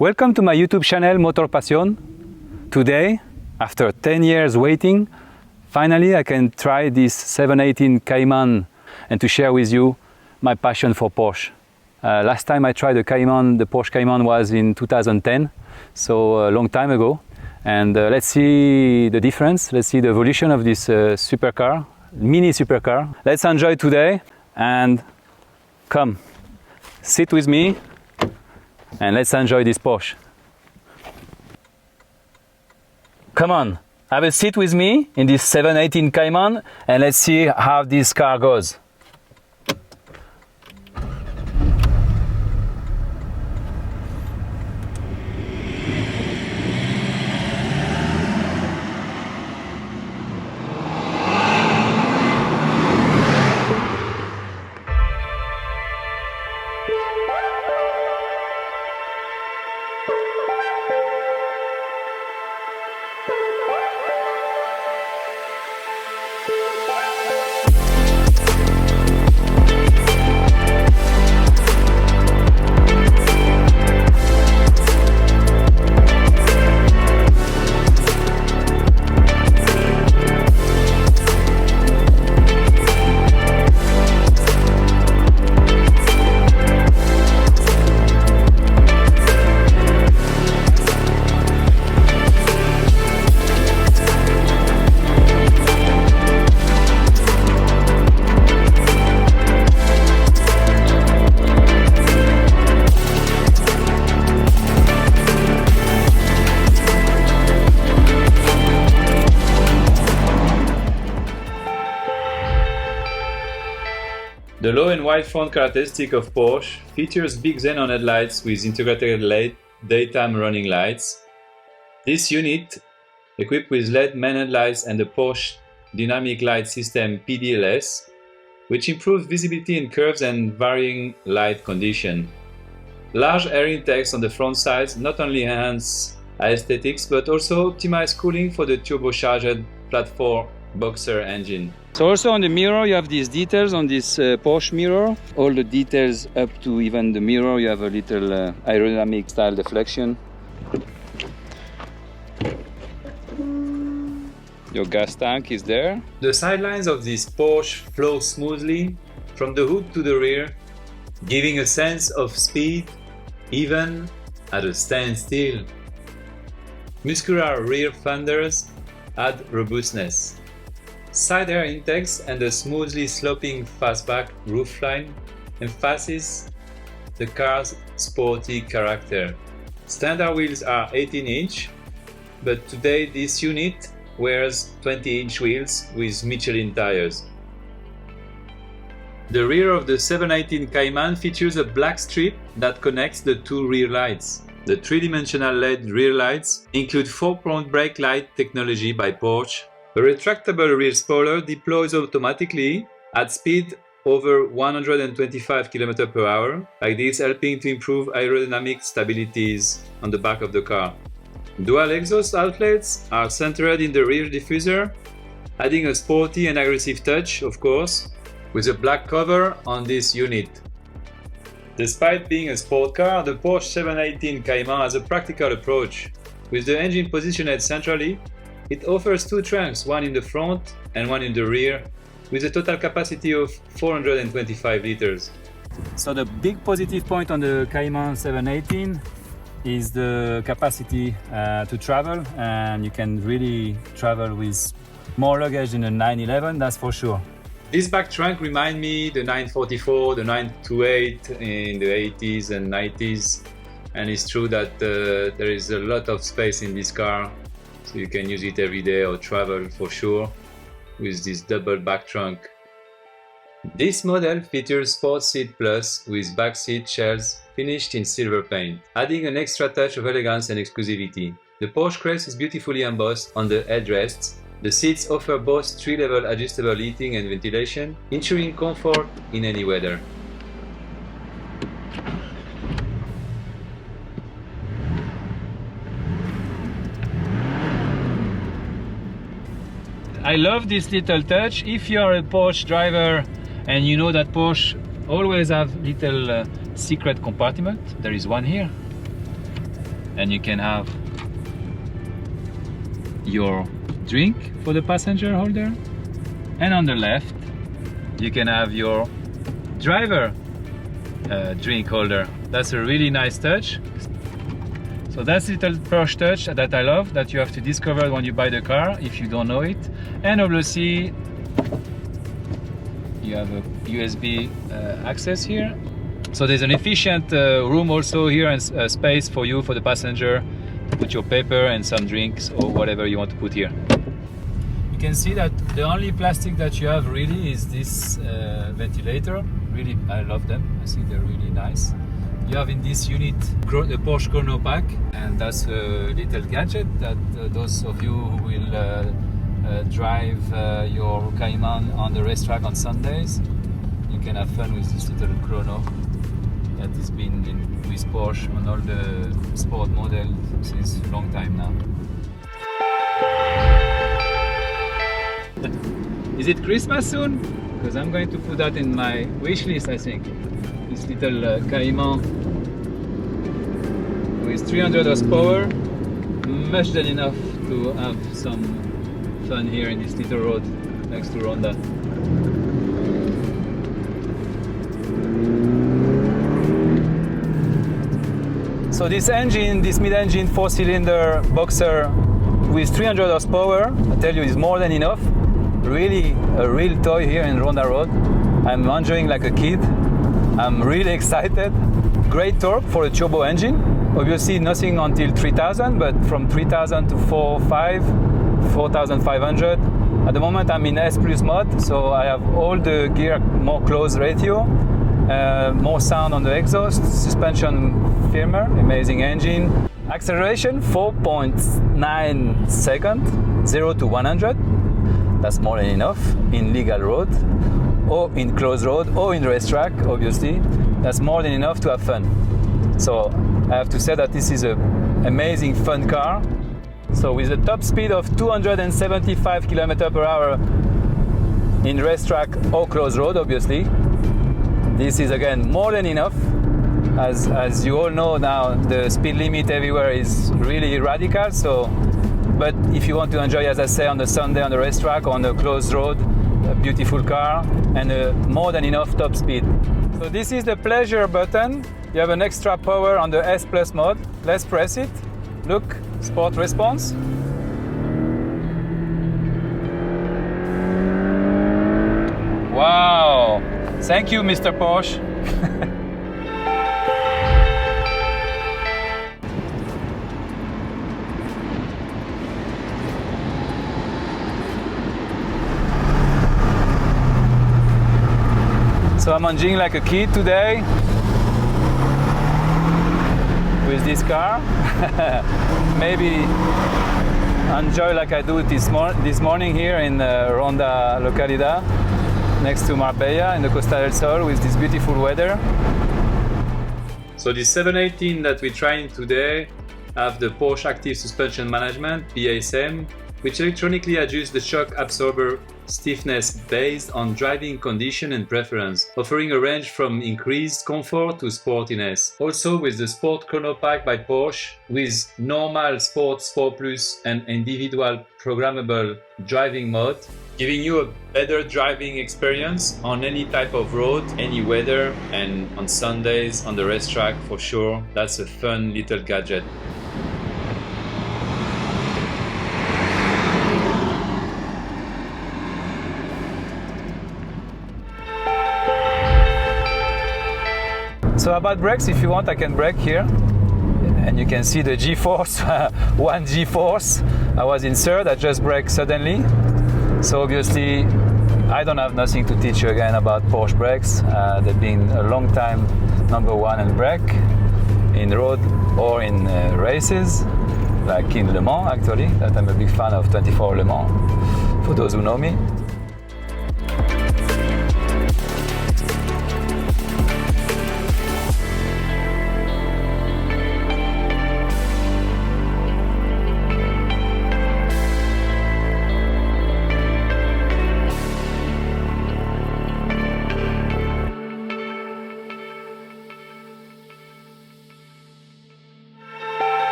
Welcome to my YouTube channel Motor Passion. Today, after 10 years waiting, finally I can try this 718 Cayman and to share with you my passion for Porsche. Last time I tried the Porsche Cayman was in 2010, so a long time ago. And let's see the difference, let's see the evolution of this supercar, mini supercar. Let's enjoy today and come, sit with me and let's enjoy this Porsche. Come on, have a seat with me in this 718 Cayman and let's see how this car goes. The low and wide front characteristic of Porsche features big xenon headlights with integrated LED daytime running lights. This unit, equipped with LED main headlights and the Porsche Dynamic Light System PDLS, which improves visibility in curves and varying light conditions. Large air intakes on the front sides not only enhance aesthetics but also optimize cooling for the turbocharged Platform Boxer engine. So also on the mirror you have these details on this Porsche mirror. All the details up to even the mirror, you have a little aerodynamic style deflection. Your gas tank is there. The sidelines of this Porsche flow smoothly from the hood to the rear, giving a sense of speed even at a standstill. Muscular rear fenders add robustness. Side air intakes and a smoothly sloping fastback roofline emphasize the car's sporty character. Standard wheels are 18-inch, but today this unit wears 20-inch wheels with Michelin tires. The rear of the 718 Cayman features a black strip that connects the two rear lights. The three-dimensional LED rear lights include 4-point brake light technology by Porsche. The retractable rear spoiler deploys automatically at speed over 125 km/h, like this helping to improve aerodynamic stabilities on the back of the car. Dual exhaust outlets are centered in the rear diffuser, adding a sporty and aggressive touch, of course, with a black cover on this unit. Despite being a sport car, the Porsche 718 Cayman has a practical approach. With the engine positioned centrally, it offers two trunks, one in the front and one in the rear, with a total capacity of 425 liters. So the big positive point on the Cayman 718 is the capacity to travel, and you can really travel with more luggage than a 911, that's for sure. This back trunk reminds me the 944, the 928 in the 80s and 90s, and it's true that there is a lot of space in this car. So you can use it every day or travel for sure with this double back trunk. This model features Sport Seat Plus with back seat shells finished in silver paint, adding an extra touch of elegance and exclusivity. The Porsche crest is beautifully embossed on the headrests. The seats offer both 3-level adjustable heating and ventilation, ensuring comfort in any weather. I love this little touch. If you are a Porsche driver and you know that Porsche always have little secret compartment, there is one here. and you can have your drink for the passenger holder, and on the left you can have your driver drink holder. That's a really nice touch. So that's a little Porsche touch that I love, that you have to discover when you buy the car if you don't know it. And obviously you have a USB access here. So there's an efficient room also here, and space for you, for the passenger, to put your paper and some drinks or whatever you want to put here. You can see that the only plastic that you have really is this ventilator. Really, I love them. I think they're really nice. You have in this unit the Porsche Chrono Pack, and that's a little gadget that those of you who will drive your Cayman on the racetrack on Sundays, you can have fun with this little chrono that has been with Porsche on all the sport models since a long time now. Is it Christmas soon? Because I'm going to put that in my wish list, I think. This little Cayman with 300 horsepower, much than enough to have some fun here in this little road next to Ronda. So this engine, this mid-engine 4-cylinder boxer with 300 horsepower, I tell you, is more than enough. Really a real toy here in Ronda Road. I'm enjoying like a kid. I'm really excited. Great torque for a turbo engine. Obviously nothing until 3000, but from 3000 to 4500. At the moment I'm in S Plus mode, so I have all the gear more close ratio, more sound on the exhaust, suspension firmer, amazing engine. Acceleration 4.9 seconds, 0 to 100. That's more than enough in legal road, or in closed road, or in racetrack, obviously. That's more than enough to have fun. So I have to say that this is an amazing fun car. So with a top speed of 275 km/h in racetrack or closed road, obviously, this is again more than enough. As you all know now, the speed limit everywhere is really radical. So, but if you want to enjoy, as I say, on the Sunday on the racetrack or on the closed road, a beautiful car and a more than enough top speed. So this is the pleasure button. You have an extra power on the S Plus mode. Let's press it. Look, sport response. Wow! Thank you, Mr. Porsche. So I'm enjoying like a kid today with this car. Maybe enjoy like I do this morning here in Ronda Localidad, next to Marbella in the Costa del Sol, with this beautiful weather. So this 718 that we're trying today have the Porsche Active Suspension Management, PASM, which electronically adjusts the shock absorber stiffness based on driving condition and preference, offering a range from increased comfort to sportiness. Also with the Sport Chrono Pack by Porsche, with normal, Sport, Sport Plus and individual programmable driving mode, giving you a better driving experience on any type of road, any weather, and on Sundays on the racetrack for sure. That's a fun little gadget. So about brakes, if you want, I can brake here. And you can see the G-force, one G-force. I was in third, I just braked suddenly. So obviously, I don't have nothing to teach you again about Porsche brakes. They've been a long time #1 in brake, in road or in races, like in Le Mans actually, that I'm a big fan of 24 Le Mans, for those who know me.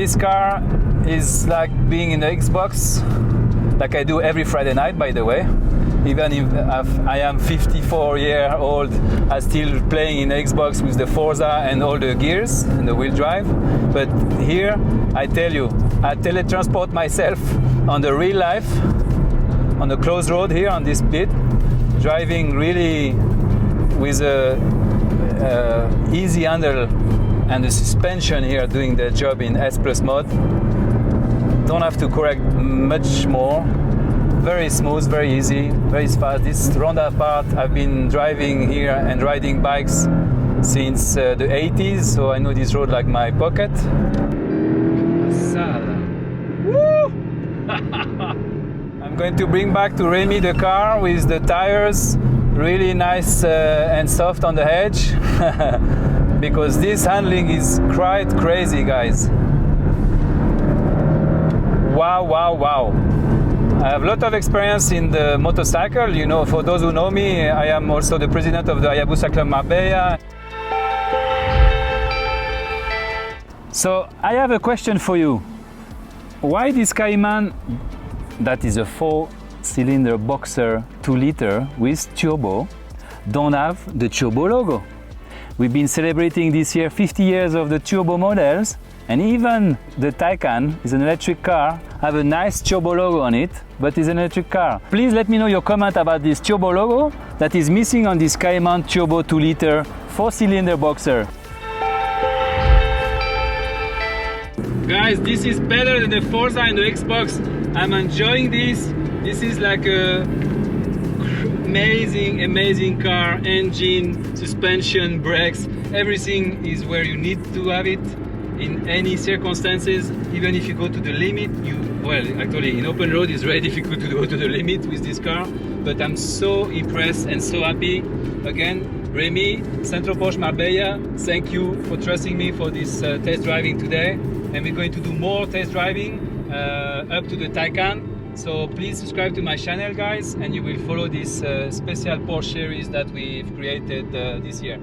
This car is like being in the Xbox, like I do every Friday night, by the way. Even if I am 54 years old, I'm still playing in Xbox with the Forza and all the gears and the wheel drive. But here, I tell you, I teletransport myself on the real life, on the closed road here on this bit, driving really with a easy handle and the suspension here doing the job in S+ mode. Don't have to correct much more. Very smooth, very easy, very fast. This Ronda part, I've been driving here and riding bikes since the 80s, so I know this road like my pocket. Woo! I'm going to bring back to Rémi the car with the tires really nice and soft on the edge because this handling is quite crazy, guys. Wow, wow, wow. I have a lot of experience in the motorcycle. You know, for those who know me, I am also the president of the Hayabusa Club Marbella. So I have a question for you. Why this Cayman, that is a 4-cylinder boxer 2-liter with turbo, don't have the turbo logo? We've been celebrating this year 50 years of the turbo models, and even the Taycan is an electric car, have a nice turbo logo on it, but is an electric car. Please let me know your comment about this turbo logo that is missing on this Cayman turbo 2-liter 4-cylinder boxer. Guys, this is better than the Forza and the Xbox. I'm enjoying this. This is like a amazing car. Engine, suspension, brakes, everything is where you need to have it in any circumstances. Even if you go to the limit, actually in open road it's very difficult to go to the limit with this car, but I'm so impressed and so happy. Again, Rémi, Centro Porsche Marbella, thank you for trusting me for this test driving today, and we're going to do more test driving up to the Taycan. So please subscribe to my channel, guys, and you will follow this special Porsche series that we've created this year.